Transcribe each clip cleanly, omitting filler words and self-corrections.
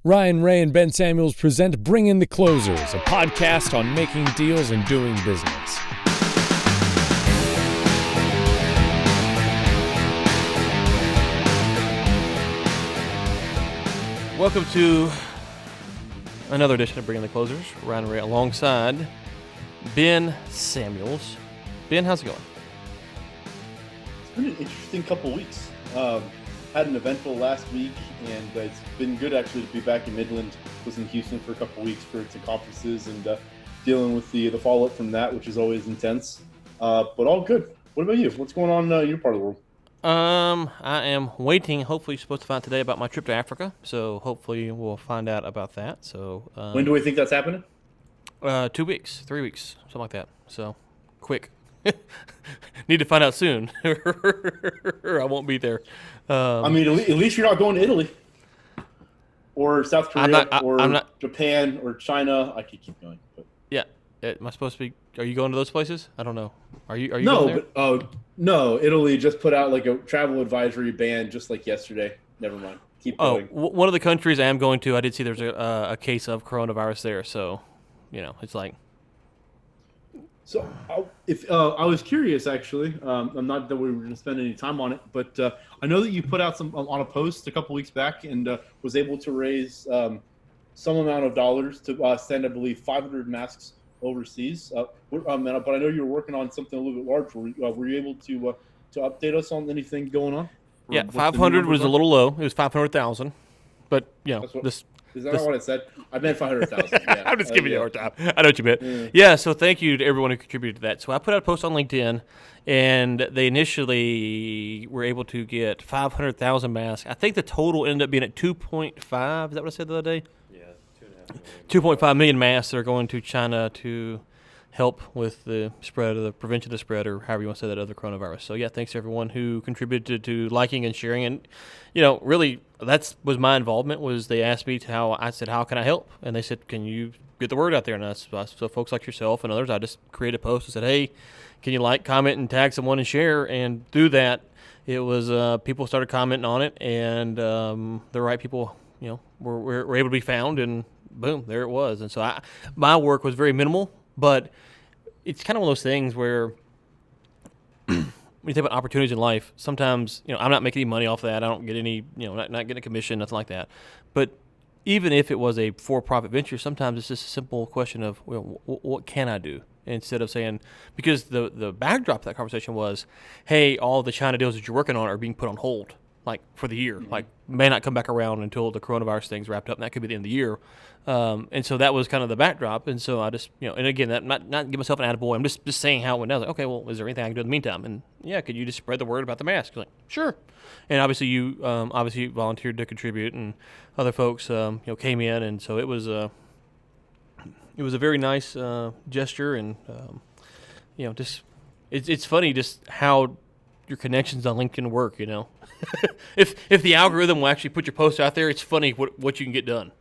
Ryan Ray and Ben Samuels present Bring in the Closers, a podcast on making deals and doing business. Welcome to another edition of Bring in the Closers. Ryan Ray alongside Ben Samuels. Ben, how's it going? It's been an interesting couple weeks. Had an eventful last week, and it's been good actually to be back in Midland. Was in Houston for a couple weeks for some conferences and dealing with the follow-up from that, which is always intense. But all good. What about you? What's going on in your part of the world? I am waiting. Hopefully, you're supposed to find out today about my trip to Africa. So hopefully, we'll find out about that. So when do we think that's happening? 2 weeks, 3 weeks, something like that. So quick. Need to find out soon, or I won't be there. I mean, at least you're not going to Italy, or South Korea, or Japan, or China. I could keep going. But. Yeah, am I supposed to be? Are you going to those places? I don't know. Are you? No, going there? But no. Italy just put out like a travel advisory ban just like yesterday. Never mind. Keep going. One of the countries I am going to. I did see there's a case of coronavirus there, so it's like. So, I was curious, actually. I'm not that we were going to spend any time on it, but I know that you put out some on a post a couple weeks back and was able to raise some amount of dollars to send, I believe, 500 masks overseas. But I know you were working on something a little bit larger. Were you able to update us on anything going on? Yeah, 500 was a little low. It was 500,000, but Is that not what I said? I meant 500,000. Yeah. I'm just giving you a hard time. I know what you meant. Yeah, so thank you to everyone who contributed to that. So I put out a post on LinkedIn, and they initially were able to get 500,000 masks. I think the total ended up being at 2.5. Is that what I said the other day? Yeah, 2.5 million. 2.5 million masks that are going to China to help with the spread of the prevention of the spread, or however you want to say that, of the coronavirus. So yeah, thanks to everyone who contributed to liking and sharing. And really that was my involvement. Was they asked me I said, how can I help? And they said, can you get the word out there? And so folks like yourself and others, I just created a post and said, hey, can you like, comment, and tag someone and share? And through that, it was people started commenting on it, and the right people were able to be found, and boom, there it was. And so my work was very minimal. But it's kind of one of those things where when you think about opportunities in life, sometimes, I'm not making any money off that. I don't get any, not getting a commission, nothing like that. But even if it was a for-profit venture, sometimes it's just a simple question of, what can I do? Instead of saying, because the backdrop of that conversation was, hey, all the China deals that you're working on are being put on hold, like for the year, like may not come back around until the coronavirus thing's wrapped up, and that could be the end of the year. And so that was kind of the backdrop. And so I just, and again, that not give myself an attaboy. I'm just saying how it went down. I was like, okay, well, is there anything I can do in the meantime? And yeah, could you just spread the word about the mask? Like, sure. And obviously you volunteered to contribute, and other folks, came in. And so it was a very nice gesture. And, just, it's funny just how your connections on LinkedIn work, if the algorithm will actually put your post out there, it's funny what you can get done.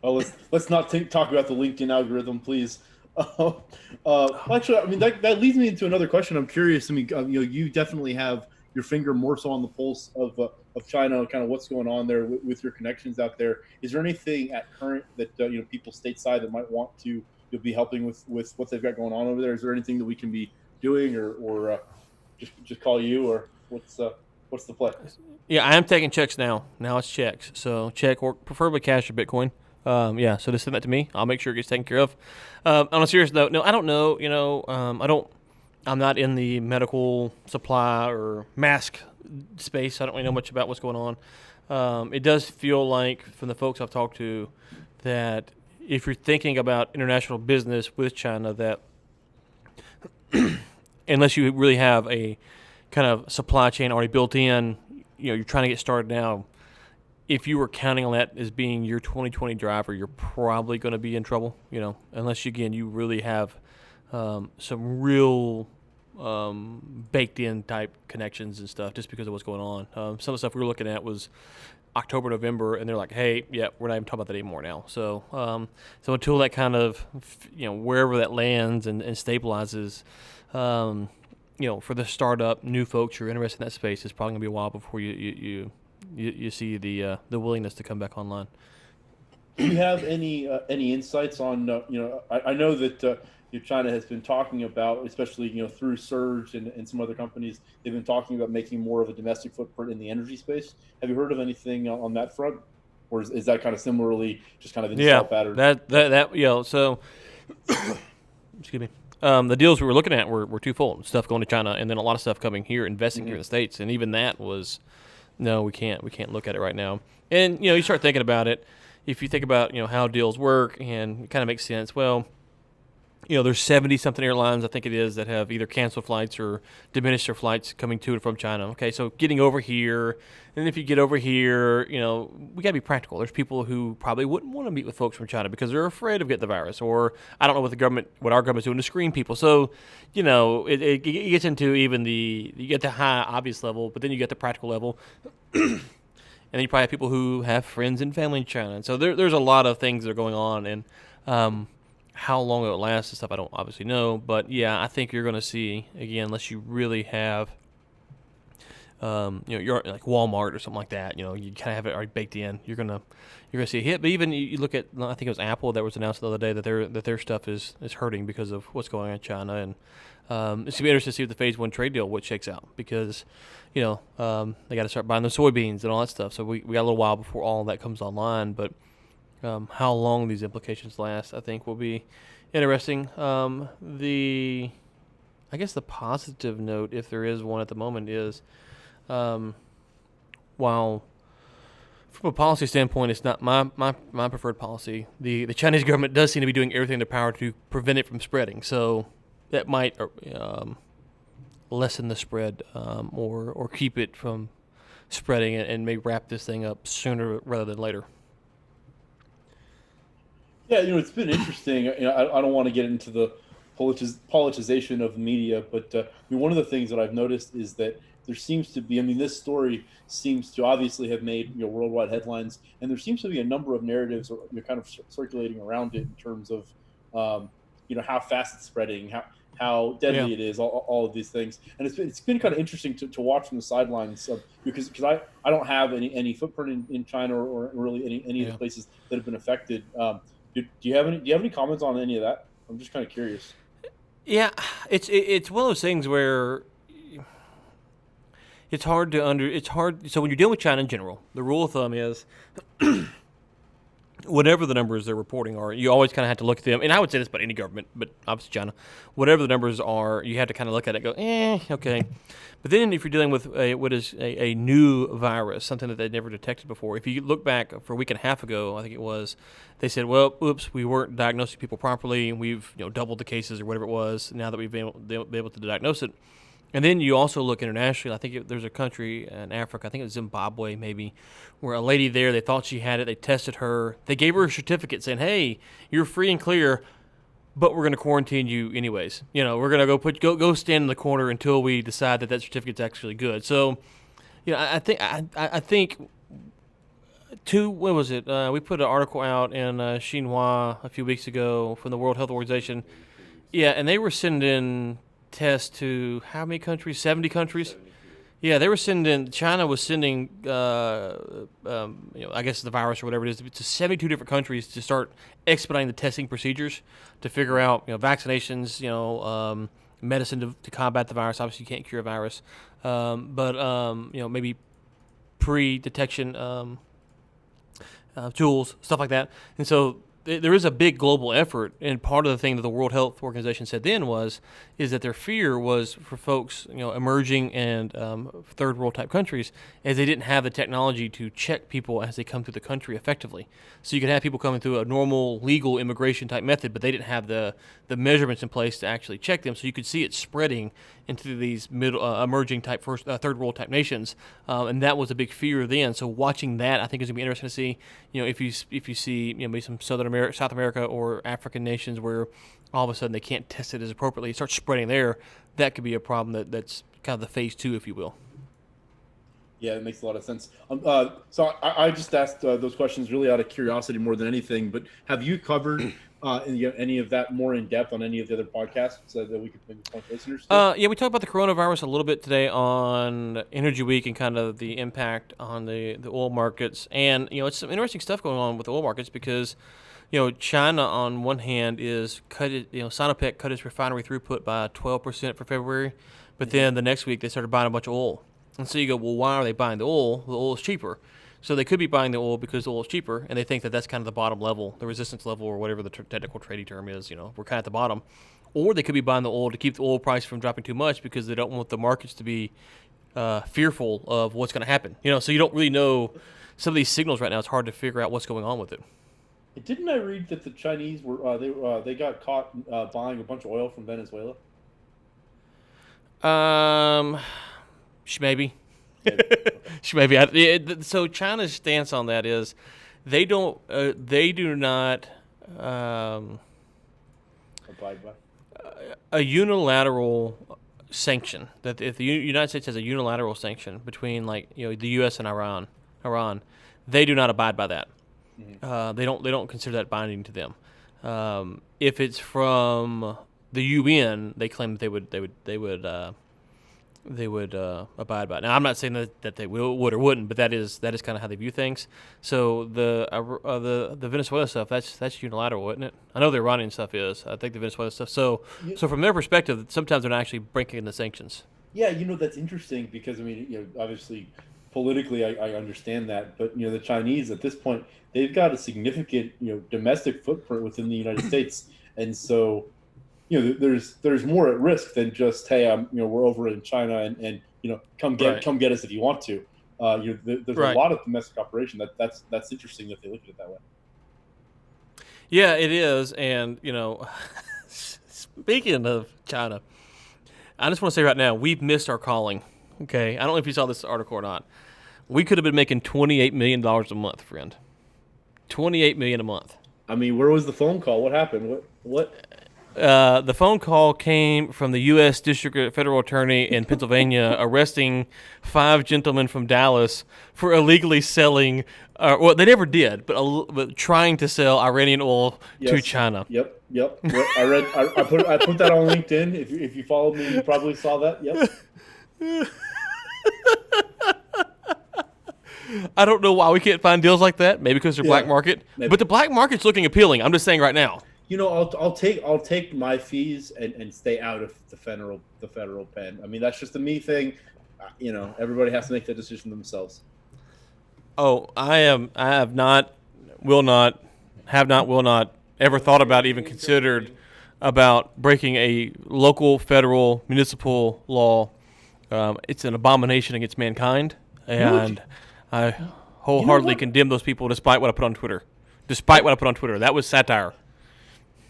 Oh, let's not talk about the LinkedIn algorithm, please. Actually, I mean that leads me into another question. I'm curious. I mean, you definitely have your finger more so on the pulse of China, kind of what's going on there with your connections out there. Is there anything at current that people stateside that might want to be helping with what they've got going on over there? Is there anything that we can be doing, or just call you, or what's the play? Yeah, I am taking checks now. Now it's checks. So check, or preferably cash or Bitcoin. So just send that to me. I'll make sure it gets taken care of. On a serious note, no, I don't know. I'm not in the medical supply or mask space. I don't really know much about what's going on. It does feel like, from the folks I've talked to, that if you're thinking about international business with China, that unless you really have a kind of supply chain already built in, you're trying to get started now. If you were counting on that as being your 2020 driver, you're probably going to be in trouble, unless you really have some real baked in type connections and stuff, just because of what's going on. Some of the stuff we were looking at was October, November, and they're like, hey, yeah, we're not even talking about that anymore now. So until that kind of, wherever that lands and stabilizes, for the startup, new folks who are interested in that space, it's probably going to be a while before you see the willingness to come back online. Do you have any insights on I know that China has been talking about, especially through Surge and some other companies, they've been talking about making more of a domestic footprint in the energy space. Have you heard of anything on that front, or is that kind of similarly just kind of install pattern? that so excuse me. The deals we were looking at were twofold: stuff going to China, and then a lot of stuff coming here, investing here in the States. And even that was, no, we can't look at it right now. And you start thinking about it. If you think about how deals work, and it kind of makes sense. Well, there's 70-something airlines, I think it is, that have either canceled flights or diminished their flights coming to and from China. Okay, so getting over here, and if you get over here, we got to be practical. There's people who probably wouldn't want to meet with folks from China because they're afraid of getting the virus, or I don't know what our government's doing to screen people. So, it gets into even you get the high obvious level, but then you get the practical level. And then you probably have people who have friends and family in China. And so there's a lot of things that are going on, and how long it will last and stuff I don't obviously know, but yeah, I think you're going to see, again, unless you really have, you're like Walmart or something like that. You kind of have it already baked in. You're gonna see a hit. But even you look at, I think it was Apple that was announced the other day that their stuff is hurting because of what's going on in China, and it's gonna be interesting to see with the Phase 1 trade deal what shakes out, because they got to start buying the soybeans and all that stuff. So we got a little while before all of that comes online, but. How long these implications last, I think, will be interesting. I guess the positive note, if there is one at the moment, is while from a policy standpoint, it's not my preferred policy, the Chinese government does seem to be doing everything in their power to prevent it from spreading. So that might lessen the spread or keep it from spreading and may wrap this thing up sooner rather than later. Yeah, it's been interesting. I don't want to get into the politicization of the media, but one of the things that I've noticed is that there seems to be, this story seems to obviously have made worldwide headlines, and there seems to be a number of narratives kind of circulating around it in terms of how fast it's spreading, how deadly it is, all of these things. And it's been kind of interesting to watch from the sidelines because I don't have any footprint in China or really any of the places that have been affected. Do you have any comments on any of that? I'm just kind of curious. Yeah, it's one of those things where it's hard. So when you're dealing with China in general, the rule of thumb is whatever the numbers they're reporting are, you always kind of have to look at them. And I would say this about any government, but obviously China, whatever the numbers are, you have to kind of look at it and go, okay. But then if you're dealing with what is a new virus, something that they'd never detected before, if you look back for a week and a half ago, I think it was, they said, well, oops, we weren't diagnosing people properly, and we've doubled the cases or whatever it was now that we've been able to diagnose it. And then you also look internationally. I think there's a country in Africa, I think it was Zimbabwe maybe, where a lady there, they thought she had it, they tested her, they gave her a certificate saying, hey, you're free and clear, but we're going to quarantine you anyways. We're going to go stand in the corner until we decide that certificate's actually good. So, I think what was it? We put an article out in Xinhua a few weeks ago from the World Health Organization. Yeah, and they were sending tests to how many countries? 70 countries? Yeah, they were sending. China was sending, I guess the virus or whatever it is, to 72 different countries to start expediting the testing procedures to figure out, vaccinations, medicine to combat the virus. Obviously, you can't cure a virus, but maybe pre-detection tools, stuff like that. And so there is a big global effort, and part of the thing that the World Health Organization said then is that their fear was for folks, emerging and third world type countries, as they didn't have the technology to check people as they come through the country effectively. So you could have people coming through a normal legal immigration type method, but they didn't have the measurements in place to actually check them. So you could see it spreading into these emerging type third world type nations, and that was a big fear then. So watching that, I think, is gonna be interesting to see. If you see maybe some South America or African nations where all of a sudden they can't test it as appropriately, it starts spreading there. That could be a problem that's kind of the phase 2, if you will. Yeah, it makes a lot of sense. So I just asked those questions really out of curiosity more than anything. But have you covered any of that more in depth on any of the other podcasts that we could maybe point listeners to? Yeah, we talked about the coronavirus a little bit today on Energy Week and kind of the impact on the oil markets. And, it's some interesting stuff going on with the oil markets because, China on one hand is Sinopec cut its refinery throughput by 12% for February. But then the next week they started buying a bunch of oil. And so you go, well, why are they buying the oil? The oil is cheaper. So they could be buying the oil because the oil is cheaper, and they think that that's kind of the bottom level, the resistance level, or whatever the technical trading term is. We're kind of at the bottom. Or they could be buying the oil to keep the oil price from dropping too much because they don't want the markets to be fearful of what's going to happen. So you don't really know some of these signals right now. It's hard to figure out what's going on with it. Didn't I read that the Chinese were they got caught buying a bunch of oil from Venezuela? Maybe. So China's stance on that is they do not Abide by. a unilateral sanction, that if the United States has a unilateral sanction between the U.S. and Iran, they do not abide by that. Mm-hmm. They don't consider that binding to them. If it's from the UN, they claim that they would abide by it. Now, I'm not saying that they would or wouldn't, but that is kind of how they view things. So the Venezuela stuff, that's unilateral, isn't it? I know the Iranian stuff is. I think the Venezuela stuff. So from their perspective, sometimes they're not actually breaking the sanctions. Yeah, that's interesting because obviously politically I understand that, but the Chinese at this point they've got a significant domestic footprint within the United States, and so. There's more at risk than just hey, we're over in China and come get us if you want to. There's Right. a lot of domestic operation that's interesting that they look at it that way. Yeah, it is. And speaking of China, I just want to say right now we've missed our calling. Okay, I don't know if you saw this article or not. We could have been making $28 million a month, friend. $28 million a month. I mean, where was the phone call? What happened? What? The phone call came from the U.S. District Federal Attorney in Pennsylvania arresting 5 gentlemen from Dallas for illegally selling, well, they never did, but trying to sell Iranian oil to China. Yep. I put that on LinkedIn. If you followed me, you probably saw that. Yep. I don't know why we can't find deals like that. Maybe because they're black market. Maybe. But the black market's looking appealing. I'm just saying right now. I'll take my fees and stay out of the federal pen. I mean, that's just a me thing. Everybody has to make that decision themselves. Oh, have not ever thought about, even considered about breaking a local, federal, municipal law. It's an abomination against mankind, and I wholeheartedly condemn those people despite what I put on Twitter. That was satire.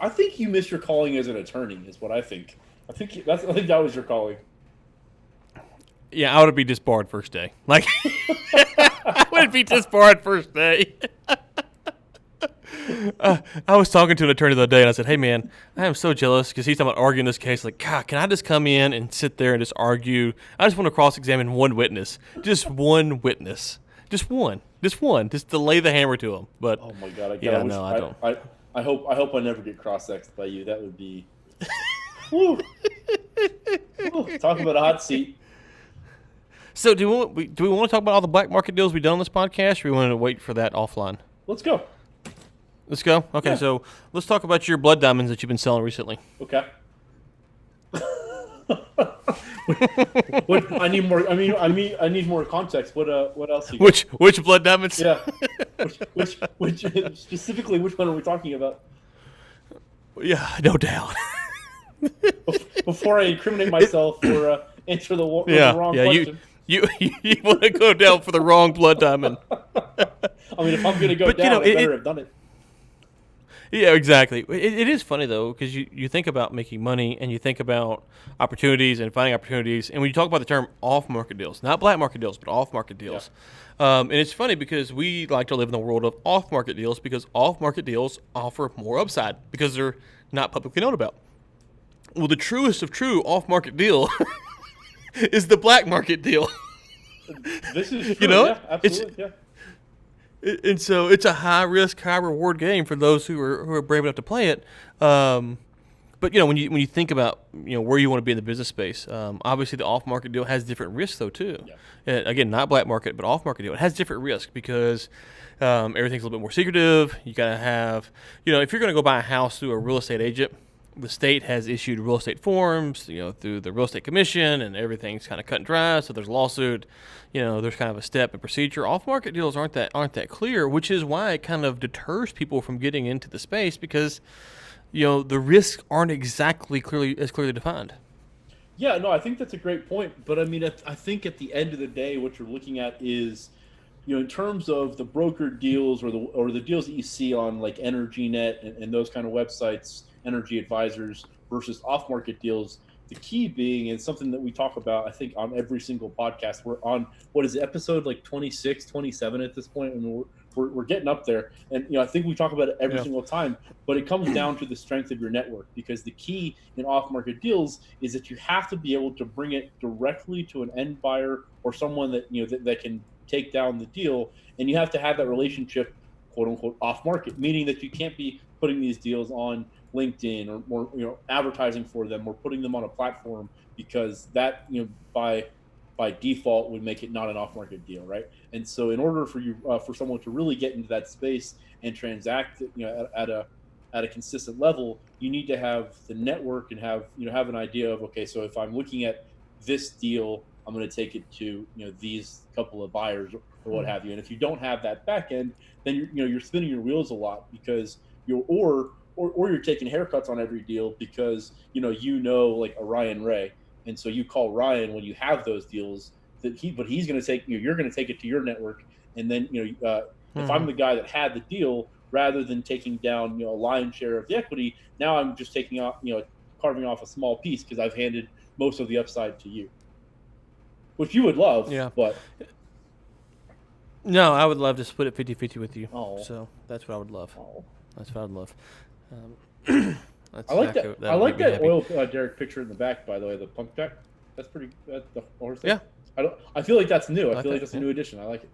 I think you missed your calling as an attorney, is what I think. I think that was your calling. Yeah, I would be disbarred first day. I would be disbarred first day. I was talking to an attorney the other day, and I said, "Hey, man, I am so jealous because he's talking about arguing this case. Like, God, can I just come in and sit there and just argue? I just want to cross-examine one witness, just one witness, just one, just to lay the hammer to him." But oh my God, I don't. I hope I never get cross-exed by you. That would be. Woo. Talk about a hot seat. So do we want to talk about all the black market deals we've done on this podcast, or we want to wait for that offline? Let's go. Let's go. Okay, So let's talk about your blood diamonds that you've been selling recently. Okay. I need more. I need more context. What else? You got? Which blood diamonds? Yeah. Which specifically? Which one are we talking about? Yeah, no doubt. Before I incriminate myself or answer the wrong question. You want to go down for the wrong blood diamond. I mean, if I'm going to go down, I better have done it. Yeah, exactly. It is funny, though, because you think about making money and you think about opportunities and finding opportunities. And when you talk about the term off-market deals, not black market deals, but off-market deals. Yeah. And it's funny because we like to live in the world of off-market deals because off-market deals offer more upside because they're not publicly known about. Well, the truest of true off-market deal is the black market deal. This is true. You know, Yeah, absolutely. and so it's a high risk, high reward game for those who are brave enough to play it. But when you think about where you want to be in the business space, obviously the off market deal has different risks though too. Yeah. Again, not black market, but off market deal. It has different risk because everything's a little bit more secretive. You gotta have if you're going to go buy a house through a real estate agent, the state has issued real estate forms, through the real estate commission, and everything's kind of cut and dry. So there's a lawsuit, there's kind of a step and procedure. Off market deals aren't that clear, which is why it kind of deters people from getting into the space because the risks aren't exactly clearly defined. Yeah, no, I think that's a great point. But I mean, I think at the end of the day, what you're looking at is, in terms of the brokered deals or the deals that you see on like EnergyNet and those kind of websites, energy advisors versus off-market deals. The key being, and something that we talk about, I think, on every single podcast. We're on what is it, episode like 26, 27 at this point, and we're getting up there. And I think we talk about it every single time. But it comes down to the strength of your network, because the key in off-market deals is that you have to be able to bring it directly to an end buyer or someone that that can take down the deal, and you have to have that relationship, quote unquote, off-market, meaning that you can't be putting these deals on LinkedIn or advertising for them or putting them on a platform, because that by default would make it not an off-market deal, right? And so in order for you for someone to really get into that space and transact at a consistent level, you need to have the network and have an idea of, okay, so if I'm looking at this deal, I'm going to take it to these couple of buyers or what have you. And if you don't have that back end, then you're spinning your wheels a lot, because or you're taking haircuts on every deal because like a Ryan Ray, and so you call Ryan when you have those deals but he's going to take you're going to take it to your network, and then if I'm the guy that had the deal, rather than taking down a lion's share of the equity, now I'm just taking off carving off a small piece because I've handed most of the upside to you, which you would love. Yeah. But no, I would love to split it 50-50 with you. Oh. So that's what I would love. Oh. That's what I'd love. I like that. I like that oil derrick picture in the back, by the way, the punk deck. That's pretty. That's the horse. Yeah. I feel like that's new. I like feel like that, that's a new addition. I like it.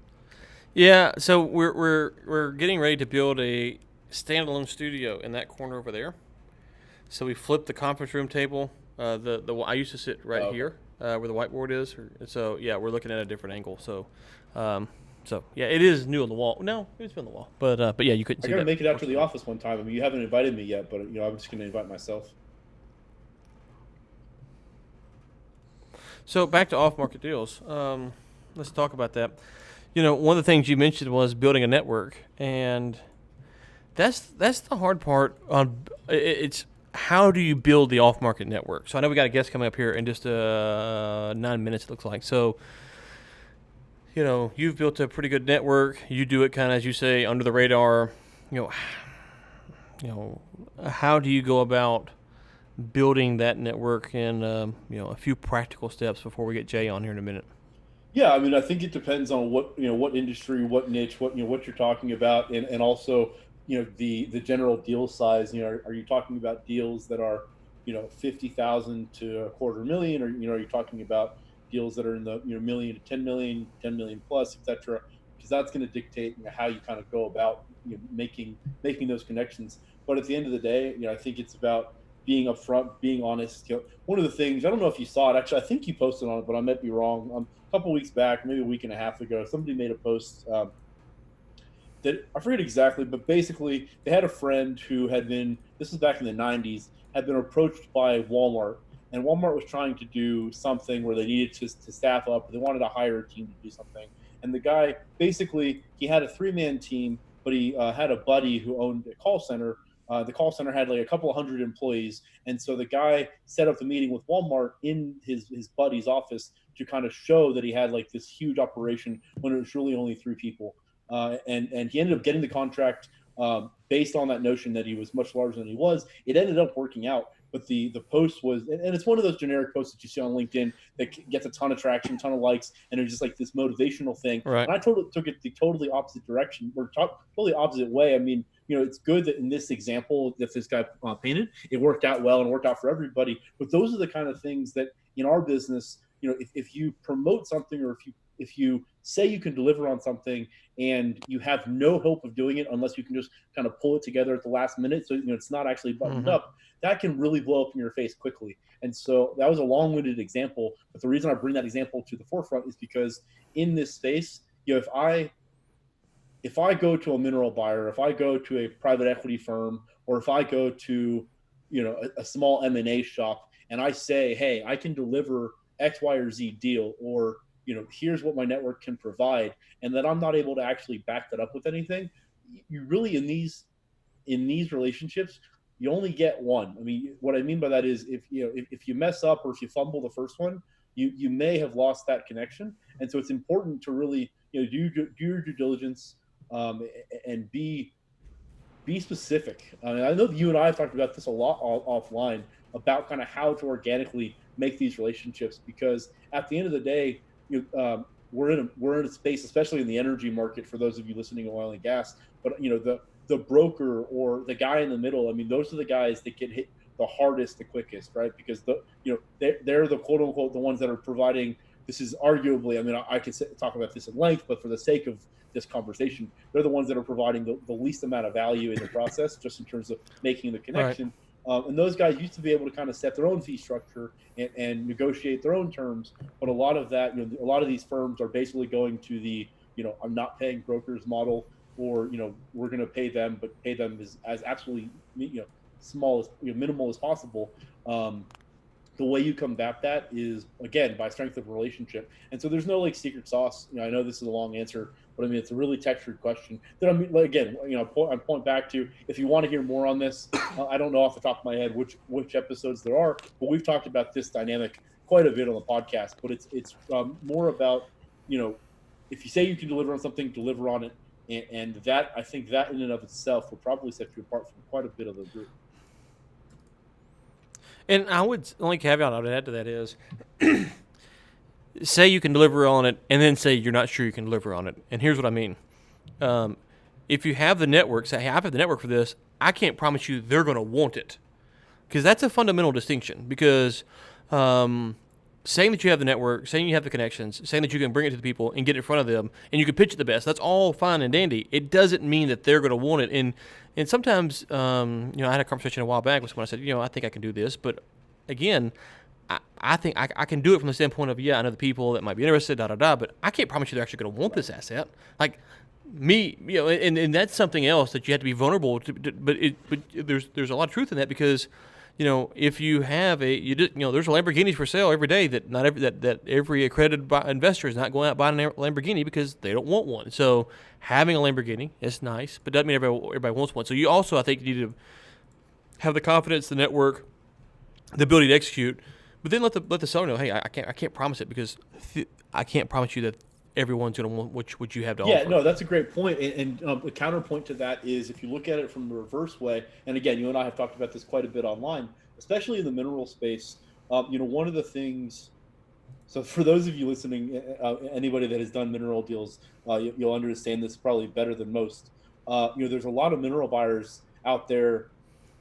Yeah. So we're getting ready to build a standalone studio in that corner over there. So we flipped the conference room table. I used to sit right here where the whiteboard is. So yeah, we're looking at a different angle. So. So yeah, it is new on the wall. No, it's been on the wall, but yeah, you couldn't. I gotta make it out to the office one time. I mean, you haven't invited me yet, but I'm just gonna invite myself. So back to off-market deals. Let's talk about that. One of the things you mentioned was building a network, and that's the hard part. It's how do you build the off-market network? So I know we got a guest coming up here in just 9 minutes. It looks like so. You've built a pretty good network. You do it kind of, as you say, under the radar. How do you go about building that network in, a few practical steps before we get Jay on here in a minute? Yeah, I mean, I think it depends on what industry, what niche, what you're talking about, and also the general deal size. Are you talking about deals that are 50,000 to $250,000, or are you talking about deals that are in the million to 10 million plus, etc., because that's going to dictate how you kind of go about making those connections. But at the end of the day, I think it's about being upfront, being honest. One of the things, I don't know if you saw it, actually, I think you posted on it, but I might be wrong. A couple weeks back, maybe a week and a half ago, somebody made a post that I forget exactly, but basically they had a friend who had been, this was back in the 90s, had been approached by Walmart. And Walmart was trying to do something where they needed to staff up. They wanted to hire a team to do something. And the guy, basically, he had a 3-man team, but he had a buddy who owned a call center. The call center had like a couple of hundred employees. And so the guy set up the meeting with Walmart in his buddy's office to kind of show that he had like this huge operation when it was really only 3 people. And he ended up getting the contract based on that notion that he was much larger than he was. It ended up working out. But the post was, and it's one of those generic posts that you see on LinkedIn that gets a ton of traction, ton of likes, and it's just like this motivational thing. Right. And I took it the totally opposite direction, or totally opposite way. I mean, it's good that in this example that this guy painted, it worked out well and worked out for everybody. But those are the kind of things that in our business, if you promote something or if you if you say you can deliver on something and you have no hope of doing it unless you can just kind of pull it together at the last minute, so it's not actually buttoned up, that can really blow up in your face quickly. And so that was a long-winded example, but the reason I bring that example to the forefront is because in this space, if I go to a mineral buyer, if I go to a private equity firm, or if I go to a small M&A shop and I say, hey, I can deliver X, Y, or Z deal, or here's what my network can provide, and that I'm not able to actually back that up with anything, you really in these relationships, you only get one. I mean, what I mean by that is if you mess up or if you fumble the first one, you may have lost that connection. And so it's important to really do your due diligence, and be specific. I mean, I know that you and I have talked about this a lot offline about kind of how to organically make these relationships, because at the end of the day, we're in a space, especially in the energy market, for those of you listening to oil and gas. But the broker or the guy in the middle, I mean, those are the guys that get hit the hardest, the quickest, right? Because they're the quote unquote the ones that are providing. This is arguably, I mean, I could talk about this at length, but for the sake of this conversation, they're the ones that are providing the least amount of value in the process, just in terms of making the connection. Right. And those guys used to be able to kind of set their own fee structure and negotiate their own terms. But a lot of that, a lot of these firms are basically going to the, I'm not paying brokers model, or, we're going to pay them, but pay them as absolutely, small as, minimal as possible. The way you combat that is, again, by strength of relationship. And so there's no like secret sauce. I know this is a long answer, but I mean, it's a really textured question that again, I point back to, if you want to hear more on this, I don't know off the top of my head which episodes there are, but we've talked about this dynamic quite a bit on the podcast. But it's more about, if you say you can deliver on something, deliver on it. And that, I think that in and of itself will probably set you apart from quite a bit of the group. And I would, the only caveat I would add to that is, say you can deliver on it, and then say you're not sure you can deliver on it. And here's what I mean. If you have the network, say, hey, I have the network for this, I can't promise you they're going to want it. Because that's a fundamental distinction. Because saying that you have the network, saying you have the connections, saying that you can bring it to the people and get it in front of them, and you can pitch it the best, that's all fine and dandy. It doesn't mean that they're going to want it. And sometimes, I had a conversation a while back with someone. I said, I think I can do this. But again, I think I can do it from the standpoint of, I know the people that might be interested, but I can't promise you they're actually going to want this asset. Like me, and that's something else that you have to be vulnerable to. But there's a lot of truth in that, because if you have there's a Lamborghini for sale every day that every accredited investor is not going out buying a Lamborghini because they don't want one. So having a Lamborghini is nice, but doesn't mean everybody wants one. So you also, I think, need to have the confidence, the network, the ability to execute, but then let the seller know, hey, I can't promise it, because I can't promise you that everyone's going to want what you have to offer. Yeah, no, that's a great point. And the counterpoint to that is, if you look at it from the reverse way, and again, you and I have talked about this quite a bit online, especially in the mineral space. One of the things, so for those of you listening, anybody that has done mineral deals, you'll understand this probably better than most. There's a lot of mineral buyers out there.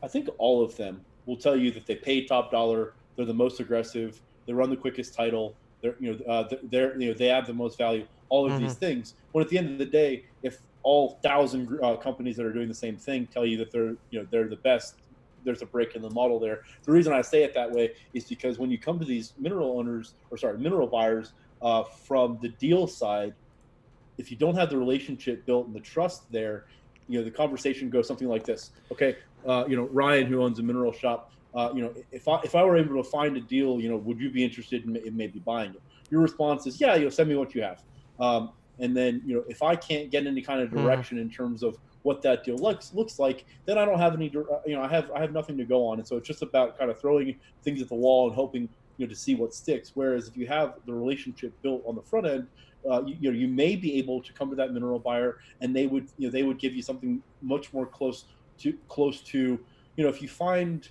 I think all of them will tell you that they pay top dollar. They're the most aggressive. They run the quickest title. They add the most value. All of these things. When at the end of the day, if all 1,000 companies that are doing the same thing tell you that they're the best, there's a break in the model there. The reason I say it that way is because when you come to these mineral buyers, from the deal side, if you don't have the relationship built and the trust there, the conversation goes something like this. Okay, Ryan, who owns a mineral shop, if I were able to find a deal, would you be interested in maybe buying it? Your response is, yeah, send me what you have. And then, if I can't get any kind of direction in terms of what that deal looks like, then I don't have any, I have nothing to go on. And so it's just about kind of throwing things at the wall and hoping, to see what sticks. Whereas if you have the relationship built on the front end, you may be able to come to that mineral buyer, and they would give you something much more close to, if you find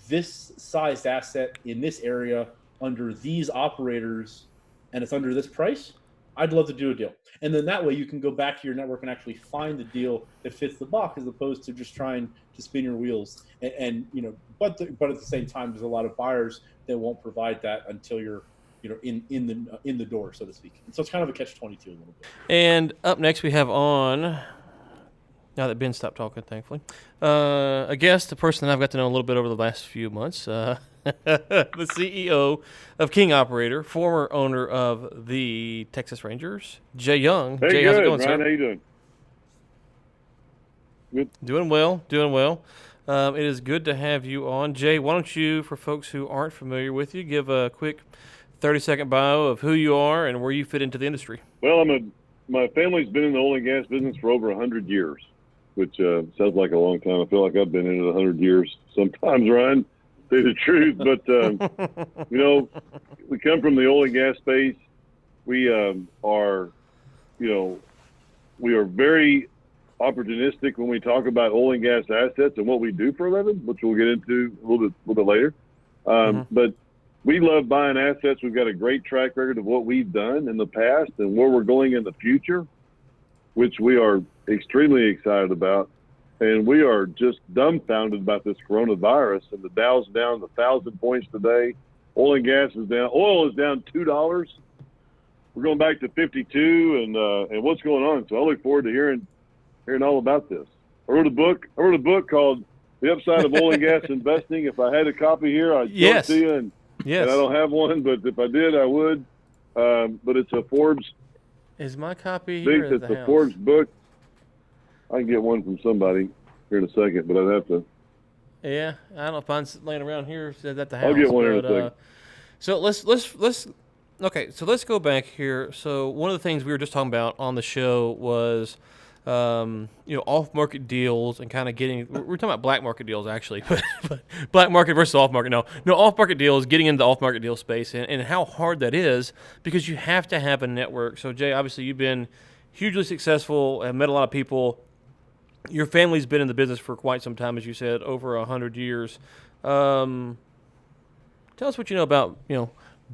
this sized asset in this area under these operators and it's under this price, I'd love to do a deal. And then that way you can go back to your network and actually find the deal that fits the box, as opposed to just trying to spin your wheels. But at the same time, there's a lot of buyers that won't provide that until you're in the door, so to speak. And so it's kind of a catch-22 a little bit. And up next we have on, now that Ben stopped talking, thankfully, a guest, a person that I've got to know a little bit over the last few months, the CEO of King Operator, former owner of the Texas Rangers, Jay Young. Hey, Jay, good. how's it going, Ryan, sir? how you doing? Good. Doing well, doing well. It is good to have you on. Jay, why don't you, for folks who aren't familiar with you, give a quick 30-second bio of who you are and where you fit into the industry. Well, my family's been in the oil and gas business for over 100 years, which sounds like a long time. I feel like I've been in it 100 years sometimes, Ryan, to say the truth. But, we come from the oil and gas space. We are very opportunistic when we talk about oil and gas assets and what we do for a living, which we'll get into a little bit later. But we love buying assets. We've got a great track record of what we've done in the past and where we're going in the future, which we are extremely excited about. And we are just dumbfounded about this coronavirus. And the Dow's down 1,000 points today. Oil and gas is down. Oil is down $2. We're going back to 52, and what's going on. So I look forward to hearing all about this. I wrote a book called The Upside of Oil and Gas Investing. If I had a copy here, I'd show it to you. And I don't have one, but if I did, I would. But it's a Forbes. Is my copy here at It's the a house? Forbes book. I can get one from somebody here in a second, but I'd have to. Yeah, I don't know if mine's laying around here at the house. I'll get one in a second. So let's go back here. So one of the things we were just talking about on the show was off-market deals and kind of getting. We're talking about black market deals actually, but black market versus off-market. No, off-market deals, getting into the off-market deal space and how hard that is because you have to have a network. So Jay, obviously you've been hugely successful and met a lot of people. Your family's been in the business for quite some time, as you said, over 100 years. Tell us what you know about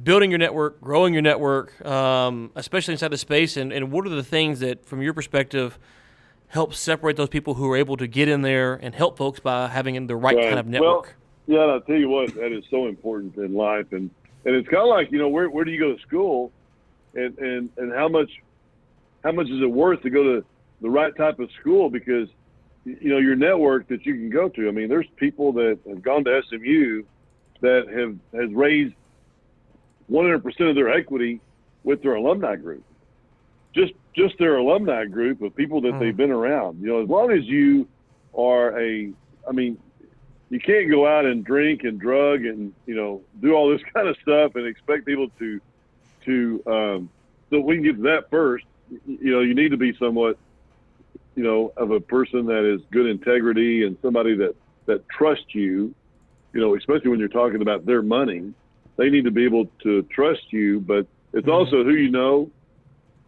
building your network, growing your network, especially inside the space, and what are the things that, from your perspective, help separate those people who are able to get in there and help folks by having the right kind of network? Well, yeah, and I'll tell you what, that is so important in life, and it's kind of like where do you go to school, and how much is it worth to go to the right type of school because your network that you can go to. I mean, there's people that have gone to SMU that has raised 100% of their equity with their alumni group. Just their alumni group of people that they've been around. As long as you are you can't go out and drink and drug and do all this kind of stuff and expect people to so we can get to that first. You need to be somewhat of a person that is good integrity and somebody that trusts you, especially when you're talking about their money. They need to be able to trust you, but it's also who you know,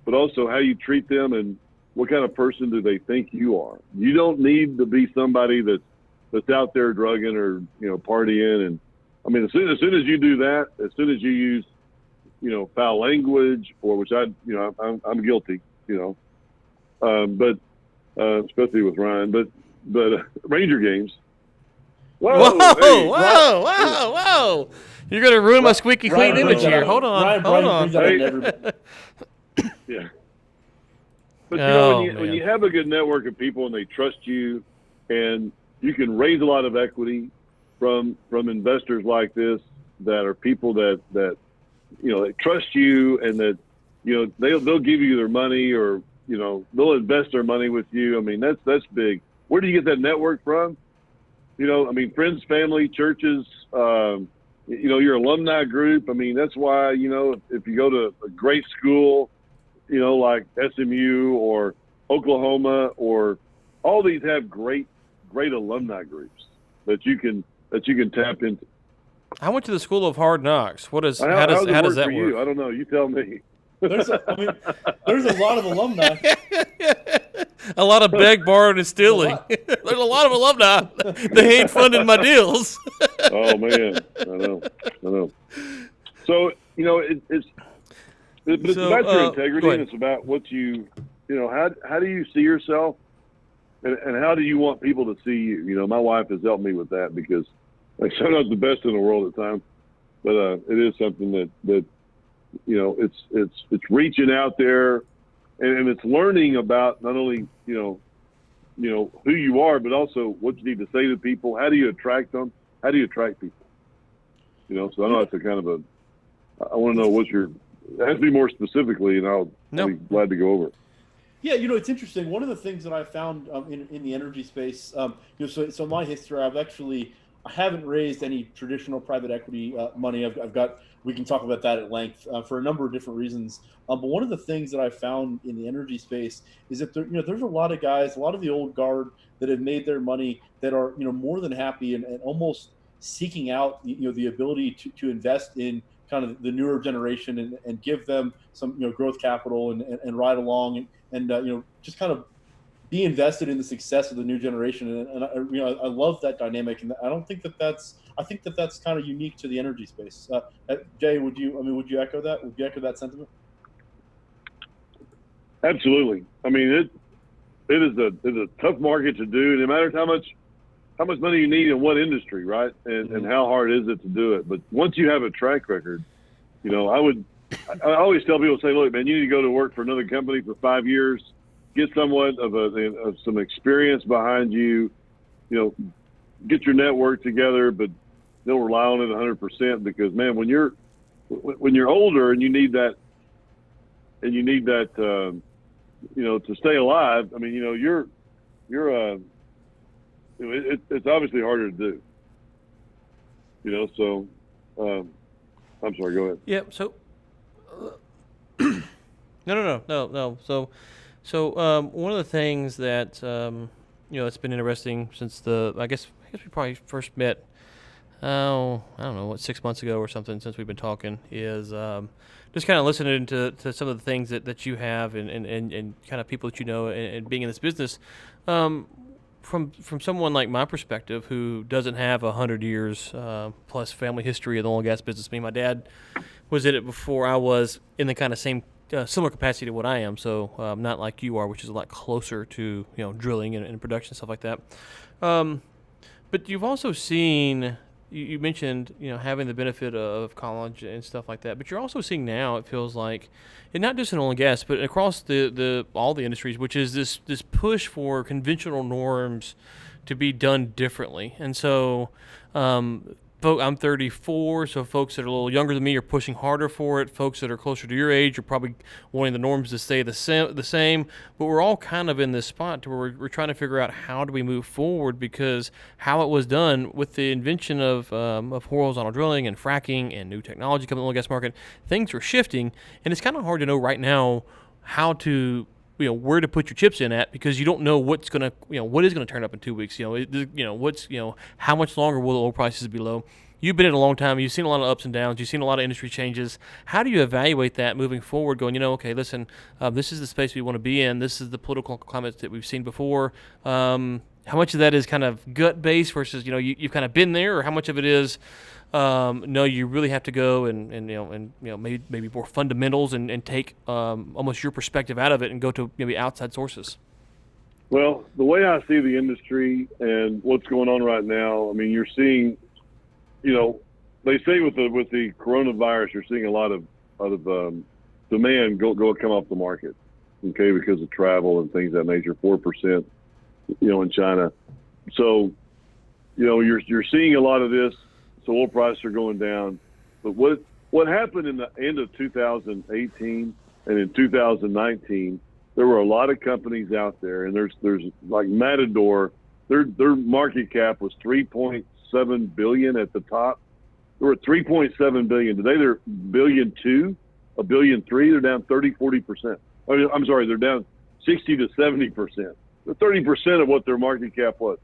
but also how you treat them and what kind of person do they think you are. You don't need to be somebody that's out there drugging or, partying. And I mean, as soon as you do that, as soon as you use, foul language or which I'm guilty, but especially with Ryan, but Ranger games. Whoa! You're going to ruin my squeaky clean image here. Hold on. Yeah. But when you have a good network of people and they trust you, and you can raise a lot of equity from investors like this that are people that they trust you and that they'll give you their money or they'll invest their money with you. I mean that's big. Where do you get that network from? Friends, family, churches, your alumni group. I mean, that's why, if you go to a great school, like SMU or Oklahoma or all these have great alumni groups that you can tap into. I went to the School of Hard Knocks. How does that work? You? I don't know. You tell me. There's a lot of alumni. A lot of beg, borrowing, and stealing. There's a lot of alumni. They ain't funding my deals. Oh man, I know. So it's about your integrity, and it's about what how do you see yourself, and how do you want people to see you? My wife has helped me with that because I'm not the best in the world at times, but it is something that it's reaching out there, and it's learning about not only who you are, but also what you need to say to people. How do you attract them? How do you attract people? So I know that's a kind of I want to know it has to be more specifically, and I'll be glad to go over it. Yeah, it's interesting. One of the things that I found in the energy space, so my history, I haven't raised any traditional private equity money. I've got, we can talk about that at length for a number of different reasons. But one of the things that I found in the energy space is that there's a lot of guys, a lot of the old guard that have made their money that are more than happy and almost seeking out the ability to invest in kind of the newer generation and give them some growth capital and ride along and just kind of be invested in the success of the new generation. And I love that dynamic, and I think that's kind of unique to the energy space. Jay, would you echo that? Would you echo that sentiment? Absolutely. I mean, it is a tough market to do, no matter how much money you need in what industry, right? And how hard is it to do it? But once you have a track record, I always tell people, say, look, man, you need to go to work for another company for 5 years, get somewhat of some experience behind you, get your network together, but don't rely on it 100%, because, man, when you're older and you need that to stay alive, I mean, it's obviously harder to do, so I'm sorry, go ahead. Yeah. So, no. So one of the things that it's been interesting since I guess we probably first met. I don't know, 6 months ago or something, since we've been talking, is just kind of listening to some of the things that you have and kind of people that and being in this business. From someone like my perspective, who doesn't have 100 years plus family history of the oil and gas business. My dad was in it before I was, in the kind of same similar capacity to what I am. So not like you are, which is a lot closer to drilling and production, stuff like that. But you've also seen. You mentioned, having the benefit of college and stuff like that, but you're also seeing now, it feels like, and not just in oil and gas, but across all the industries, which is this push for conventional norms to be done differently. And so, I'm 34, so folks that are a little younger than me are pushing harder for it. Folks that are closer to your age are probably wanting the norms to stay the same. But we're all kind of in this spot to where we're trying to figure out how do we move forward, because how it was done with the invention of horizontal drilling and fracking and new technology coming to the oil and gas market, things are shifting, and it's kind of hard to know right now how to where to put your chips in at, because you don't know what is going to turn up in 2 weeks. How much longer will the oil prices be low? You've been in a long time. You've seen a lot of ups and downs. You've seen a lot of industry changes. How do you evaluate that moving forward, going, okay, listen, this is the space we want to be in. This is the political climate that we've seen before. How much of that is kind of gut-based versus, you've kind of been there, or how much of it is, no, you really have to go and maybe more fundamentals and take almost your perspective out of it and go to maybe outside sources? Well, the way I see the industry and what's going on right now, I mean, you're seeing, they say with the coronavirus, you're seeing a lot of demand come off the market, okay, because of travel and things of that nature, 4%, in China. So, you're seeing a lot of this. So oil prices are going down. But what happened in the end of 2018 and in 2019, there were a lot of companies out there, and there's like Matador, their market cap was $3.7 billion at the top. They were at $3.7 billion. Today they're $1.2 billion, $1.3 billion. They're down 30-40%. I'm sorry, they're down 60 to 70%. The 30% of what their market cap was.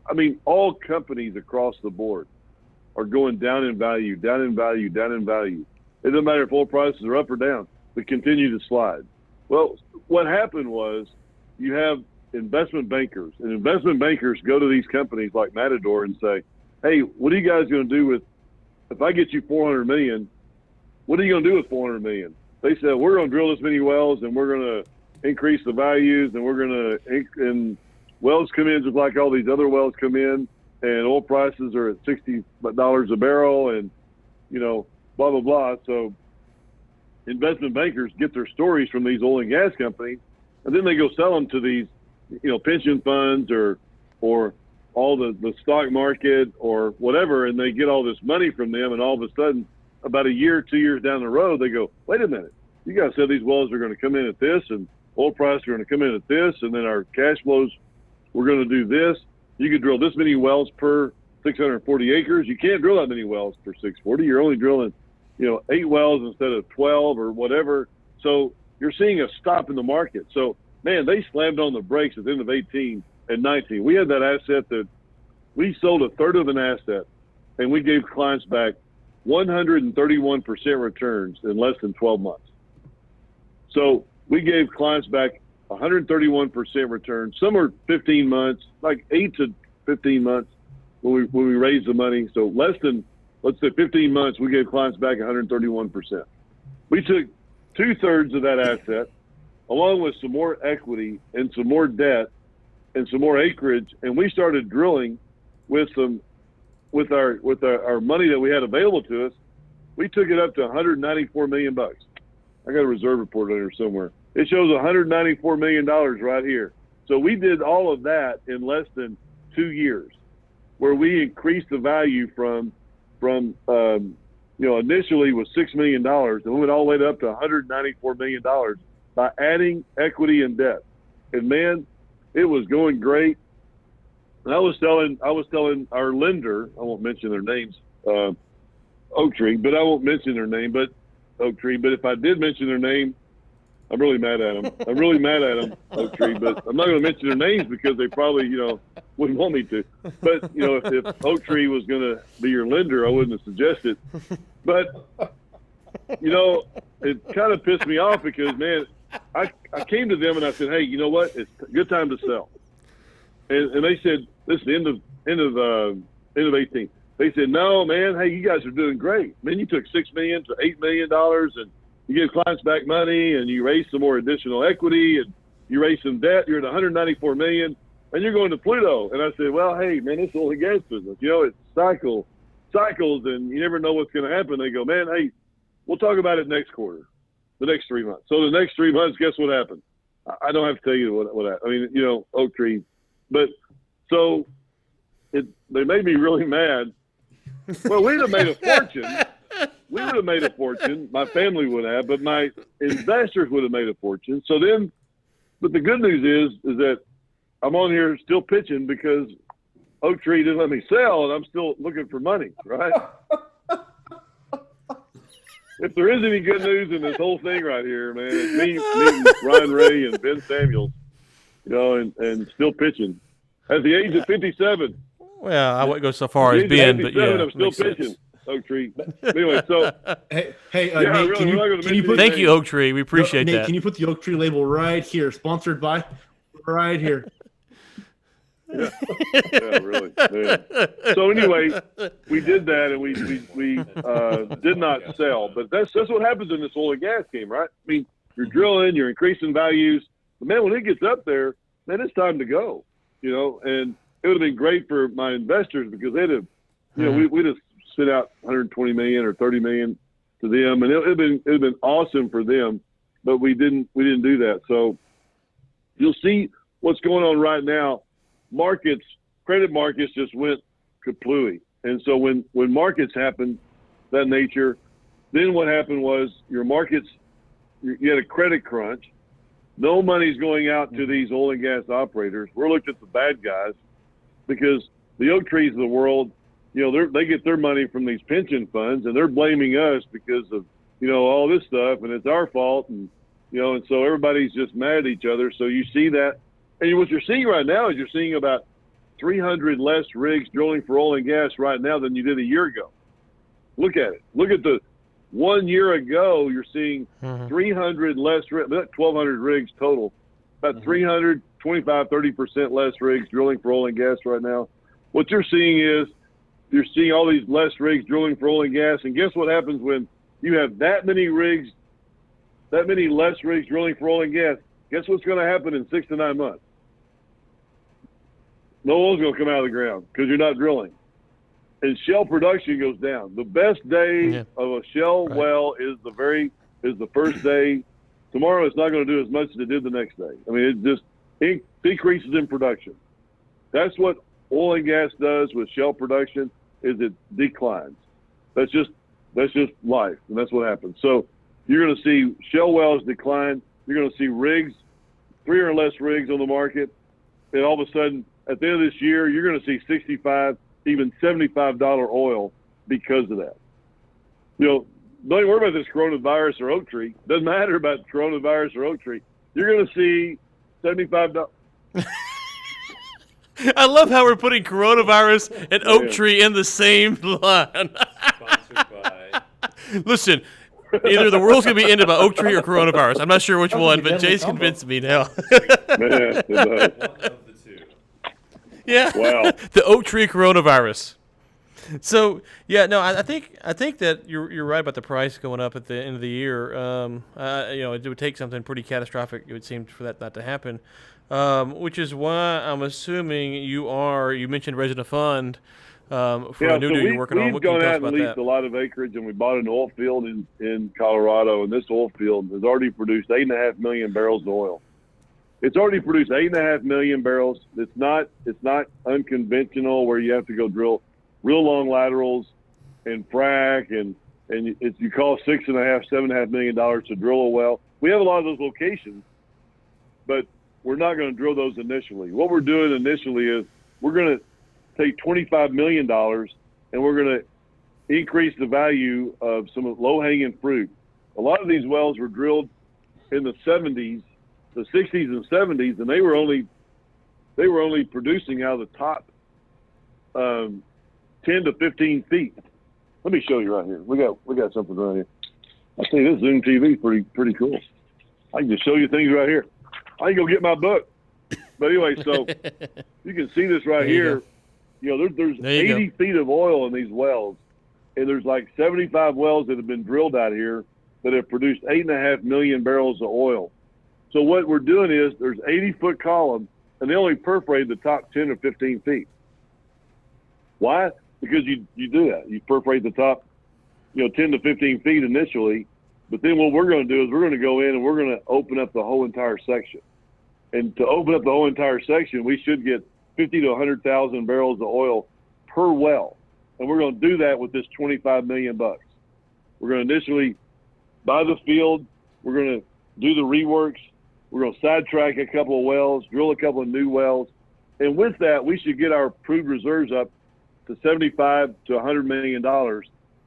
I mean, all companies across the board are going down in value, down in value, down in value. It doesn't matter if oil prices are up or down, they continue to slide. Well, what happened was you have investment bankers, and investment bankers go to these companies like Matador and say, hey, what are you guys going to do with, if I get you $400 million, what are you going to do with $400 million? They said, we're going to drill this many wells, and we're going to increase the values, and we're going to, and wells come in just like all these other wells come in, and oil prices are at $60 a barrel, and blah blah blah. So investment bankers get their stories from these oil and gas companies, and then they go sell them to these, pension funds or all the stock market or whatever, and they get all this money from them, and all of a sudden, about a year, 2 years down the road, they go, wait a minute, you guys said these wells are going to come in at this, and oil prices are going to come in at this, and then our cash flows, we're going to do this. You could drill this many wells per 640 acres. You can't drill that many wells per 640. You're only drilling, 8 wells instead of 12 or whatever. So you're seeing a stop in the market. So, man, they slammed on the brakes at the end of 18 and 19. We had that asset that we sold a third of an asset, and we gave clients back 131% returns in less than 12 months. So we gave clients back 131% return. Some are 15 months, like 8 to 15 months when we raised the money. So less than, let's say 15 months, we gave clients back 131%. We took 2/3 of that asset, along with some more equity and some more debt and some more acreage, and we started drilling with our money that we had available to us. We took it up to $194 million. I got a reserve report on here somewhere. It shows $194 million right here. So we did all of that in less than 2 years, where we increased the value from initially was $6 million, and we went all the way up to $194 million by adding equity and debt. And man, it was going great. And I was telling our lender, I won't mention their names, Oaktree, but I won't mention their name, but Oaktree. But if I did mention their name, I'm really mad at them. I'm really mad at them, Oaktree, but I'm not going to mention their names because they probably, wouldn't want me to. But, if Oaktree was going to be your lender, I wouldn't have suggested. But, it kind of pissed me off because, man, I came to them and I said, hey, you know what? It's a good time to sell. And they said, this is the end of 18. They said, no, man, hey, you guys are doing great. Man, you took $6 million to $8 million and you give clients back money and you raise some more additional equity and you raise some debt. You're at $194 million and you're going to Pluto. And I said, well, hey, man, this is oil and gas business. It's cycles and you never know what's going to happen. They go, man, hey, we'll talk about it next quarter, the next 3 months. So the next 3 months, guess what happened? I don't have to tell you what happened. I mean, Oaktree. But so they made me really mad. Well, we'd have made a fortune. We would have made a fortune. My family would have, but my investors would have made a fortune. So then, but the good news is that I'm on here still pitching because Oaktree didn't let me sell, and I'm still looking for money, right? If there is any good news in this whole thing right here, man, it's me meeting Ryan Ray and Ben Samuels, and still pitching. At the age of 57. Well, I wouldn't go so far as Ben, but yeah, I'm still pitching. Oaktree. Anyway, so Nate, really, can you put? Thank you, Oaktree. We appreciate Nate, that. can you put the Oaktree label right here? Sponsored by, right here. Yeah, really. Yeah. So anyway, we did that, and we did not sell. But that's what happens in this oil and gas game, right? I mean, you're drilling, you're increasing values, but man, when it gets up there, man, it's time to go. And it would have been great for my investors because they'd have, we'd have sent out 120 million or 30 million to them, and it'd been awesome for them, but we didn't do that. So you'll see what's going on right now. Credit markets just went kaplooey. And so when markets happen, that nature, then what happened was your markets, you had a credit crunch. No money's going out to these oil and gas operators. We're looking at the bad guys because the Oaktrees of the world, they get their money from these pension funds, and they're blaming us because of, all this stuff, and it's our fault. And, and so everybody's just mad at each other. So you see that. And what you're seeing right now is you're seeing about 300 less rigs drilling for oil and gas right now than you did a year ago. Look at it. Look at the 1 year ago, you're seeing 300 less rigs, 1,200 rigs total, about 300, 25, 30% less rigs drilling for oil and gas right now. What you're seeing is you're seeing all these less rigs drilling for oil and gas. And guess what happens when you have that many less rigs drilling for oil and gas? Guess what's going to happen in 6 to 9 months? No oil's going to come out of the ground because you're not drilling. And shale production goes down. The best day of a shale well is the very is the first day. Tomorrow it's not going to do as much as it did the next day. I mean, it just decreases in production. That's what oil and gas does with shale production, is it declines. That's just life, and that's what happens. So you're going to see shale wells decline. You're going to see rigs, 3 or less rigs on the market, and all of a sudden, at the end of this year, you're going to see $65, even $75 oil because of that. You know, don't even worry about this coronavirus or oak tree. Doesn't matter about coronavirus or oak tree. You're going to see $75. I love how we're putting coronavirus and oak tree in the same line. Sponsored by. Listen, either the world's going to be ended by oak tree or coronavirus. I'm not sure which That was one, a but deadly Jay's combo. convinced me now. Man, it does. One of the two. Yeah. Wow. The oak tree coronavirus. So yeah, no, I think that you're right about the price going up at the end of the year. It would take something pretty catastrophic, it would seem, for that not to happen. Which is why I'm assuming you mentioned raising a fund for a new deal you're working on. We've What can you gone tell us out and about leased that? a lot of acreage, and we bought an oil field in Colorado, and this oil field has already produced 8.5 million barrels of oil. It's already produced 8.5 million barrels. It's not unconventional where you have to go drill real long laterals and frack, and you call $6.5–7.5 million to drill a well. We have a lot of those locations, but we're not going to drill those initially. What we're doing initially is we're going to take $25 million and we're going to increase the value of some low-hanging fruit. A lot of these wells were drilled in the 70s, the 60s and 70s, and they were only producing out of the top 10 to 15 feet. Let me show you right here. We got something right here. I see this Zoom TV is pretty cool. I can just show you things right here. I can go get my book. But anyway, so you can see this right There you here. go. You know, there's There you 80 feet of oil in these wells, and there's like 75 wells that have been drilled out here that have produced 8.5 million barrels of oil. So what we're doing is there's 80-foot column, and they only perforate the top 10 or 15 feet. Why? Because you do that. You perforate the top, 10 to 15 feet initially, but then what we're going to do is we're going to go in and we're going to open up the whole entire section. And to open up the whole entire section, we should get 50 to 100,000 barrels of oil per well. And we're going to do that with this $25 million. We're going to initially buy the field. We're going to do the reworks. We're going to sidetrack a couple of wells, drill a couple of new wells. And with that, we should get our proved reserves up to $75 to $100 million.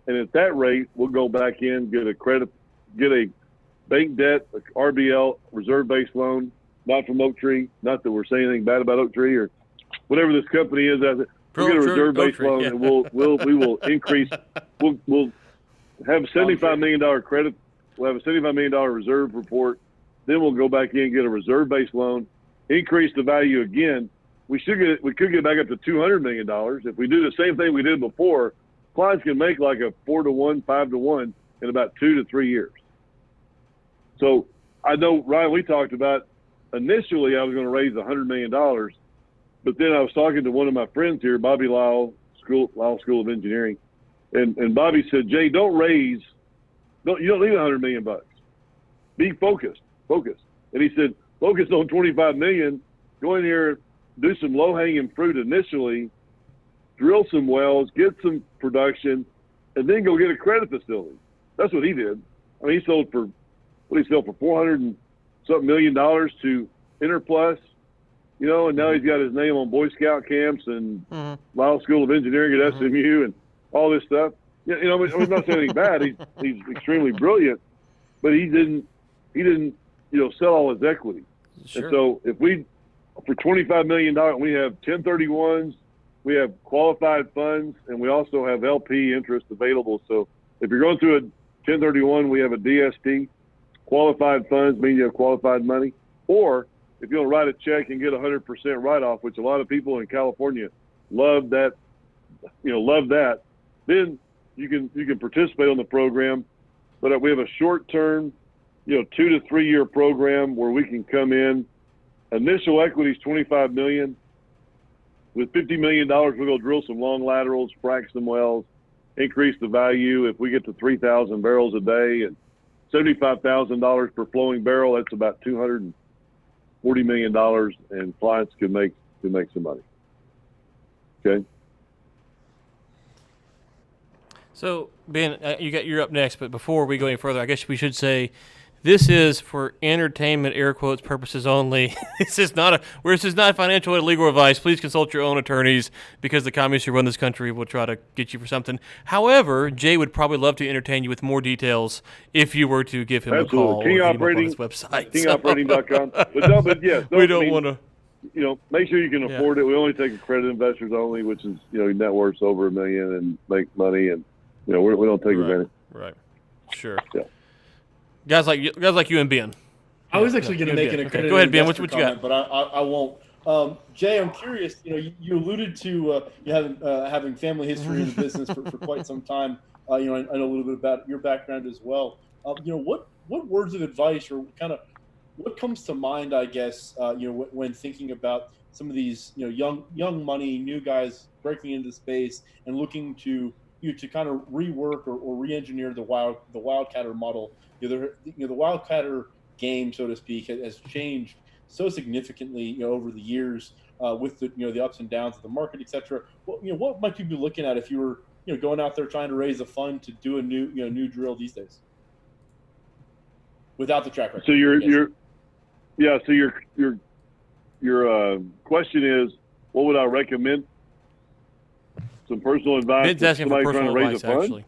And at that rate, we'll go back in, get a bank debt, a RBL, reserve-based loan, not from Oak Tree. Not that we're saying anything bad about Oak Tree or whatever this company is. We'll get a reserve-based loan, and we will increase. We'll have $75 million credit. We'll have a $75 million reserve report. Then we'll go back in and get a reserve-based loan, increase the value again. We could get back up to $200 million if we do the same thing we did before. Clients can make like a 4-to-1, 5-to-1 in about 2 to 3 years. So I know, Ryan, we talked about initially I was going to raise $100 million, but then I was talking to one of my friends here, Bobby Lyle School of Engineering, and Bobby said, Jay, you don't need $100 million. Be focused. And he said, focus on $25 million. Go in here, do some low-hanging fruit initially, drill some wells, get some production, and then go get a credit facility. That's what he did. I mean, he sold for $400 and something million to Interplus, and now he's got his name on Boy Scout camps and Lyle School of Engineering at SMU and all this stuff. I'm not saying anything bad. He's extremely brilliant, but he didn't sell all his equity. Sure. And so for $25 million, we have 1031s, we have qualified funds, and we also have LP interest available. So if you're going through a 1031, we have a DST. Qualified funds mean you have qualified money. Or if you'll write a check and get 100% write-off, which a lot of people in California love that, then you can participate on the program. But we have a short-term, 2 to 3 year program where we can come in. Initial equity is $25 million. With $50 million, we'll go drill some long laterals, frack some wells, increase the value. If we get to 3,000 barrels a day and $75,000 per flowing barrel. That's about $240 million, and clients can make some money. Okay. So, Ben, you're up next, but before we go any further, I guess we should say this is for entertainment, air quotes, purposes only. This is not financial or legal advice. Please consult your own attorneys, because the communists who run this country will try to get you for something. However, Jay would probably love to entertain you with more details if you were to give him a call King or Operating, hit him up on his website. KingOperating.com. But yes, we don't want to. Make sure you can afford it. We only take accredited investors only, which is, net worths over $1 million and make money, and we don't take advantage. Right. Sure. Yeah. Guys like you and Ben. I was actually going to make an accredited Go ahead, Ben. investor What you got? comment, but I won't. Jay, I'm curious. You alluded to you having family history in the business for quite some time. I know a little bit about your background as well. What words of advice, or kind of what comes to mind, I guess, when thinking about some of these young money, new guys breaking into the space and looking to kind of rework or re-engineer the wildcatter model. The wildcatter game, so to speak, has changed so significantly over the years with the ups and downs of the market, etc. What might you be looking at if you were going out there trying to raise a fund to do a new drill these days without the track record? So your question is, what would I recommend? Some personal advice. Ben's asking for personal advice, actually.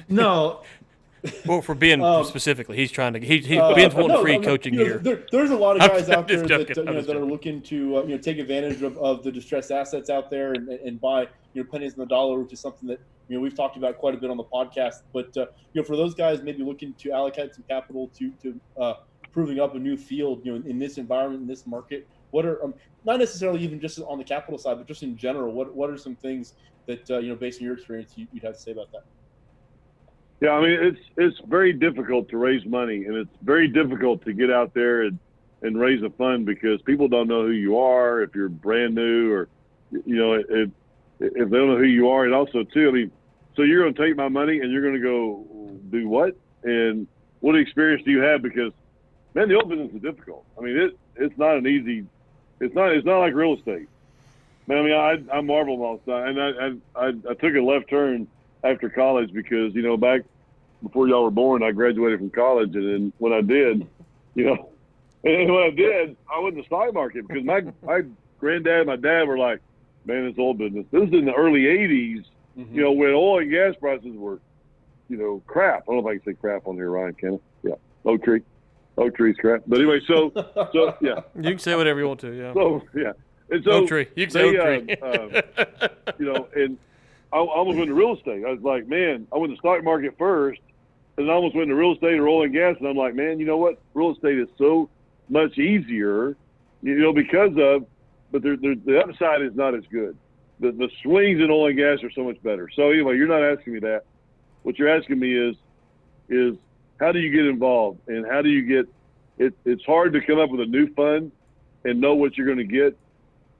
No. Well, for Ben specifically, he's trying to. Ben's wanting free coaching here. There's a lot of guys out there that that are looking to take advantage of the distressed assets out there and buy pennies on the dollar, which is something that we've talked about quite a bit on the podcast. But for those guys maybe looking to allocate some capital to proving up a new field in this environment, in this market, what are not necessarily even just on the capital side, but just in general, what are some things that based on your experience you'd have to say about that? Yeah, I mean, it's very difficult to raise money, and it's very difficult to get out there and raise a fund, because people don't know who you are, if you're brand new, or if they don't know who you are. And also too, I mean, so you're going to take my money and you're going to go do what? And what experience do you have? Because man, the oil business is difficult. I mean, it's not an easy. It's not like real estate. Man, I mean, I marvel all the time, and I took a left turn after college because, back before y'all were born, I graduated from college. And then when I did, I went to the stock market because my granddad and my dad were like, man, this oil business. This is in the early 80s, when oil and gas prices were, crap. I don't know if I can say crap on here, Ryan, can I? Yeah. Oak tree's crap. But anyway, so yeah. You can say whatever you want to, yeah. So, yeah. And so oak tree. You can say oak tree. And I almost went to real estate. I was like, man, I went to stock market first, and I almost went to real estate or oil and gas. And I'm like, man, you know what? Real estate is so much easier, because of, but the upside is not as good. The swings in oil and gas are so much better. So anyway, you're not asking me that. What you're asking me is how do you get involved, and how do you get it? It's hard to come up with a new fund and know what you're going to get.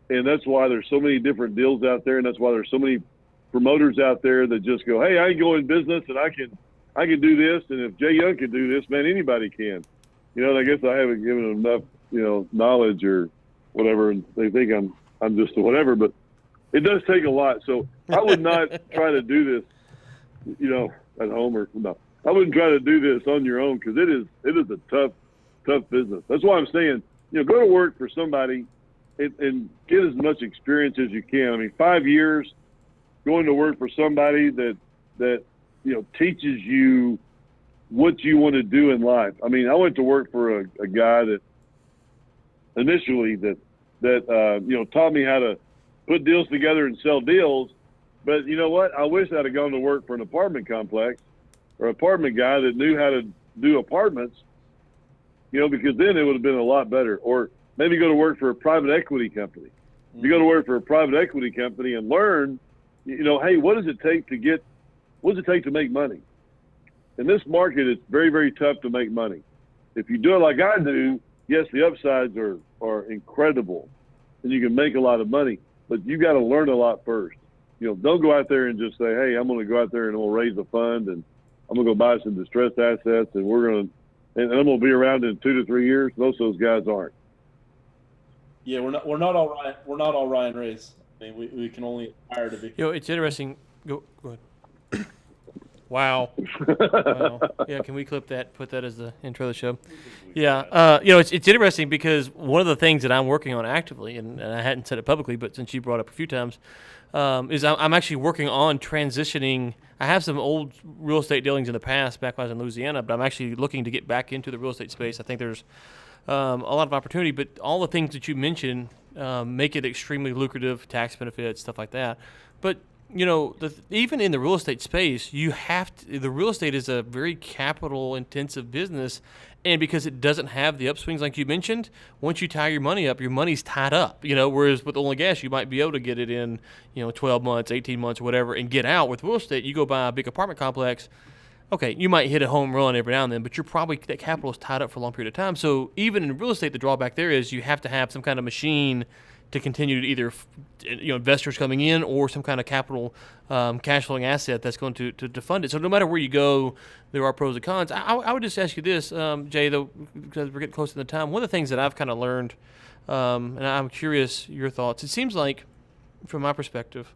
And that's why there's so many different deals out there. And that's why there's so many promoters out there that just go, hey, I can go in business and I can do this. And if Jay Young can do this, man, anybody can. I guess I haven't given them enough, knowledge or whatever. And they think I'm just a whatever, but it does take a lot. So I would not try to do this, at home or no. I wouldn't try to do this on your own, because it is a tough business. That's why I'm saying, go to work for somebody and get as much experience as you can. I mean, 5 years going to work for somebody that teaches you what you want to do in life. I mean, I went to work for a guy that initially that taught me how to put deals together and sell deals. But you know what? I wish I'd have gone to work for an apartment complex or apartment guy that knew how to do apartments, because then it would have been a lot better. Or maybe go to work for a private equity company. You go to work for a private equity company and learn, hey, what does it take to make money? In this market, it's very, very tough to make money. If you do it like I do, yes, the upsides are incredible, and you can make a lot of money, but you got to learn a lot first. Don't go out there and just say, hey, I'm going to go out there and we'll raise a fund and I'm gonna go buy some distressed assets, and I'm gonna be around in 2 to 3 years. Most of those guys aren't. Yeah, we're not all Ryan Rays. I mean, we can only aspire to be. It's interesting. Go ahead. Wow. Wow. Yeah, can we clip that? Put that as the intro of the show. Yeah. It's interesting because one of the things that I'm working on actively, and I hadn't said it publicly, but since you brought it up a few times, is I'm actually working on transitioning. I have some old real estate dealings in the past back when I was in Louisiana, but I'm actually looking to get back into the real estate space. I think there's a lot of opportunity, but all the things that you mentioned make it extremely lucrative, tax benefits, stuff like that. But even in the real estate space, the real estate is a very capital intensive business, and because it doesn't have the upswings like you mentioned, once you tie your money up, your money's tied up. Whereas with oil and gas, you might be able to get it in 12 months, 18 months, whatever, and get out. With real estate, you go buy a big apartment complex. Okay, you might hit a home run every now and then, but that capital is tied up for a long period of time. So even in real estate, the drawback there is you have to have some kind of machine to continue to either investors coming in or some kind of capital cash flowing asset that's going to fund it. So no matter where you go, there are pros and cons. I would just ask you this, Jay, though, because we're getting close to the time. One of the things that I've kind of learned, and I'm curious your thoughts. It seems like, from my perspective,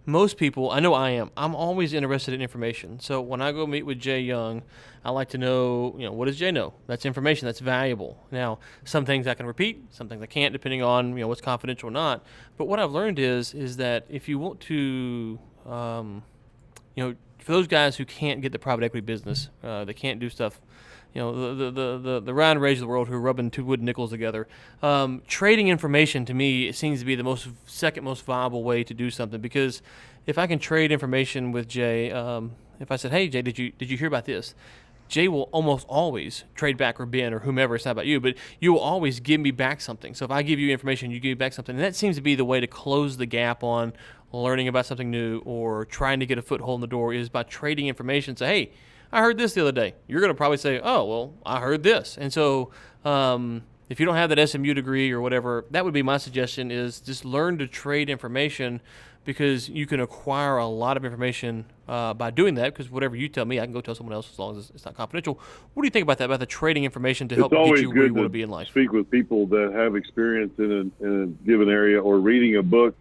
most people, I know I am, I'm always interested in information. So when I go meet with Jay Young, I like to know, what does Jay know? That's information that's valuable. Now, some things I can repeat, some things I can't, depending on, what's confidential or not. But what I've learned is that if you want to, for those guys who can't get the private equity business, they can't do stuff, the Ryan Rays of the world who are rubbing two wooden nickels together. Trading information, to me, it seems to be the second most viable way to do something, because if I can trade information with Jay, if I said, hey, Jay, did you hear about this? Jay will almost always trade back, or Ben, or whomever. It's not about you, but you will always give me back something. So if I give you information, you give me back something. And that seems to be the way to close the gap on learning about something new or trying to get a foothold in the door, is by trading information. Say, hey, I heard this the other day. You're going to probably say, oh, well, I heard this. And so if you don't have that SMU degree or whatever, that would be my suggestion, is just learn to trade information, because you can acquire a lot of information by doing that, because whatever you tell me, I can go tell someone else as long as it's not confidential. What do you think about that, about the trading information to help get you where you want to be in life? Speak with people that have experience in a given area, or reading a book.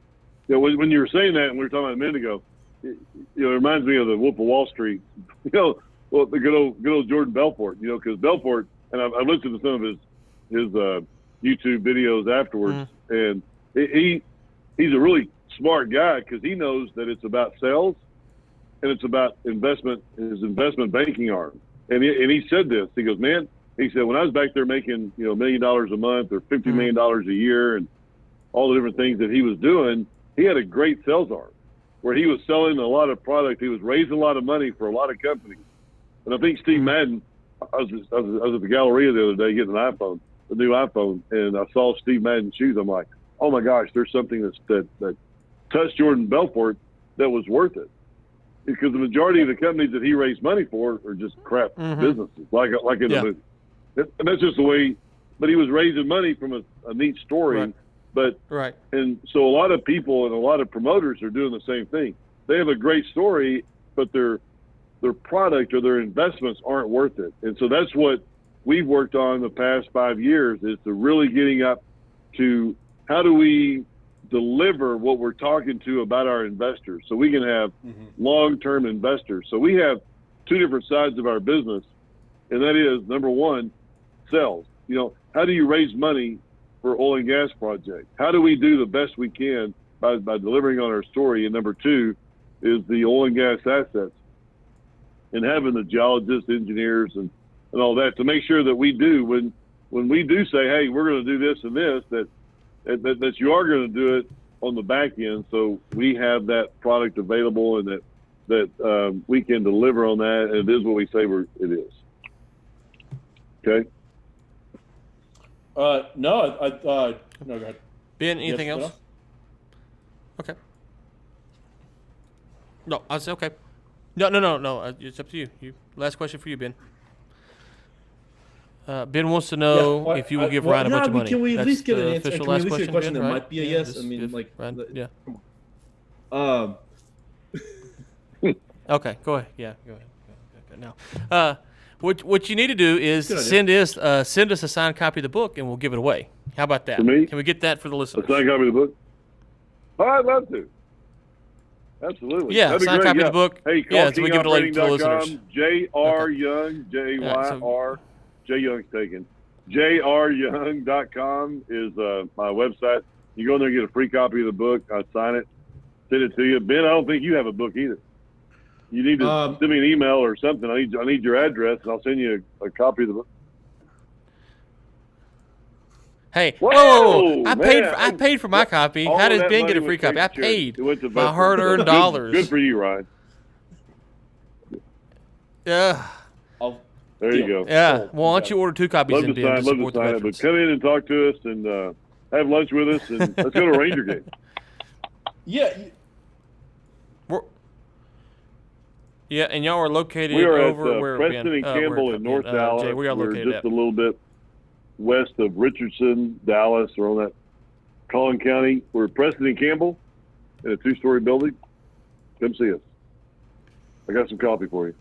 When you were saying that, and we were talking about a minute ago, it reminds me of the Wolf of Wall Street. The good old Jordan Belfort. Because Belfort, and I've listened to some of his YouTube videos afterwards, and he's a really smart guy, because he knows that it's about sales and it's about investment, his investment banking arm. And he said this. He goes, man, he said, when I was back there making $1 million a month or $50 million a year, and all the different things that he was doing, he had a great sales arm where he was selling a lot of product. He was raising a lot of money for a lot of companies. And I think Steve Madden, I was at the Galleria the other day getting the new iPhone, and I saw Steve Madden's shoes. I'm like, oh my gosh, there's something that touched Jordan Belfort that was worth it. Because the majority of the companies that he raised money for are just crap businesses, like in the movie. And that's just the way. But he was raising money from a neat story. Right. But and so a lot of people and a lot of promoters are doing the same thing. They have a great story, but their product or their investments aren't worth it. And so that's what we've worked on the past 5 years, is to really getting up to how do we deliver what we're talking to about our investors, so we can have long-term investors. So we have two different sides of our business, and that is, number one, sales. How do you raise money for oil and gas projects? How do we do the best we can by delivering on our story? And number two is the oil and gas assets, and having the geologists, engineers, and all that, to make sure that we do, when we do say, hey, we're going to do this and this, that you are going to do it on the back end, so we have that product available, and that we can deliver on that, and it is what we say it is. Okay? No, no, go ahead. Ben, anything else? Okay. No, I say okay. No. It's up to you. Last question for you, Ben. Ben wants to know if you will give Ryan a bunch of money. Can we at least get an answer? Official Can we last at least get a question Ben, that right? might be a yes? I mean, Ryan, come on. Okay, go ahead. Yeah, go ahead. right now. What you need to do is send us a signed copy of the book, and we'll give it away. How about that? For me? Can we get that for the listeners? A signed copy of the book? Oh, I'd love to. Absolutely. Yeah, That'd be signed great. copy of the book. Hey, Yeah, so we give it away to the callkingoperatting.com, listeners. J.R. Young, J-Y-R, J. Young's taken. JRYoung.com is my website. You go in there and get a free copy of the book. I sign it, send it to you. Ben, I don't think you have a book either. You need to send me an email or something. I need your address, and I'll send you a copy of the book. Hey, Whoa, I paid for my copy. All How does that Ben money get a went free copy? I straight to charity. paid It went to my veterans. hard-earned dollars. Good for you, Ryan. Yeah. There you go. Yeah. Well, why don't you order 2 copies Love in, to Ben, to sign support the it. But veterans? come in and talk to us and have lunch with us, and let's go to a Ranger game. Yeah. Yeah, and y'all are located We are over at where Preston and Campbell in North Dallas. Jay, where y'all We're located just at? a little bit west of Richardson, Dallas, or on that Collin County. We're at Preston and Campbell in a 2-story building. Come see us. I got some coffee for you.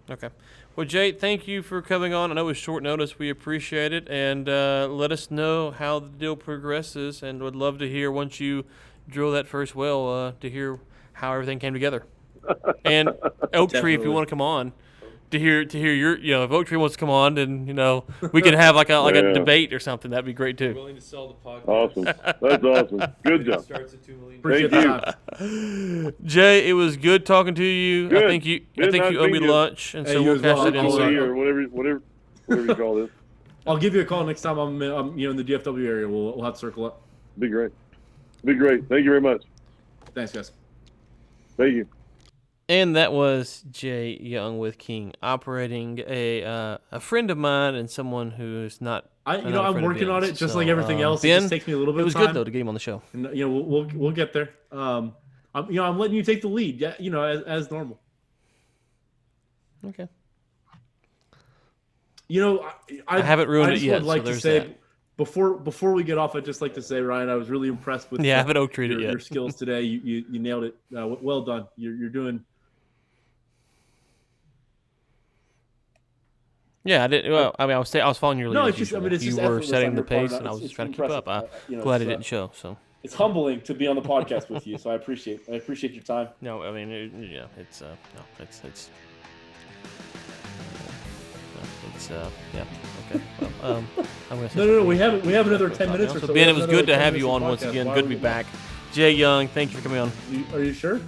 Okay. Well, Jay, thank you for coming on. I know it was short notice. We appreciate it. And let us know how the deal progresses. And would love to hear, once you drill that first well, to hear how everything came together. And Oak Tree, if you want to come on, to hear your, if Oak Tree wants to come on, then, we can have like a debate or something. That'd be great too. Willing to sell the podcast. Awesome. That's awesome. Good job. Starts at $2 million. Appreciate Thank the time. Jay, it was good talking to you. Good. I think you Nice owe me meeting you. lunch, and Hey, so you we'll as well. cash that in I'll soon. Or whatever you call this. I'll give you a call next time I'm in the DFW area. We'll have to circle up. Be great. Thank you very much. Thanks, guys. Thank you. And that was Jay Young with King Operating, a friend of mine and someone who is not. I'm working on it just like everything else. Ben, It just takes me a little bit it was of time. good though to get him on the show. And, we'll get there. I'm letting you take the lead. Yeah, as normal. Okay. I haven't ruined I it just yet, would like so to there's say that. before we get off, I'd just like to say, Ryan, I was really impressed with I haven't Oak Treed it your yet. skills today. You nailed it. Well done. You're doing. Yeah, I didn't. Well, I was following your lead. No, as it's just. usual. It's you just were effortless setting on the your part. pace, and I was It's just trying to keep impressive. up. Glad it didn't show. So It's humbling to be on the podcast with you. So I appreciate your time. no, I mean, it's yeah. Okay. Well, I'm gonna say No. We have another 10 minutes or so. So Ben, it was good to have you on once again. Good to be back. Jay Young, thank you for coming on. Are you sure?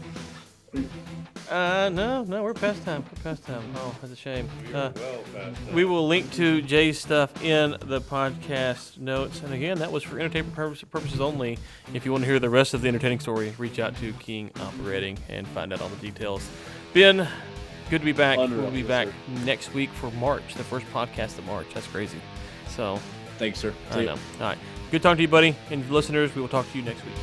No, we're past time. Oh, that's a shame. Well past that. We will link to Jay's stuff in the podcast notes. And again, that was for entertainment purposes only. If you want to hear the rest of the entertaining story, reach out to King Operating and find out all the details. Ben, good to be back. Unreal. We'll be back next week for March, the first podcast of March. That's crazy. So, Thanks, sir. I know. All right. Good talking to you, buddy. And listeners, we will talk to you next week.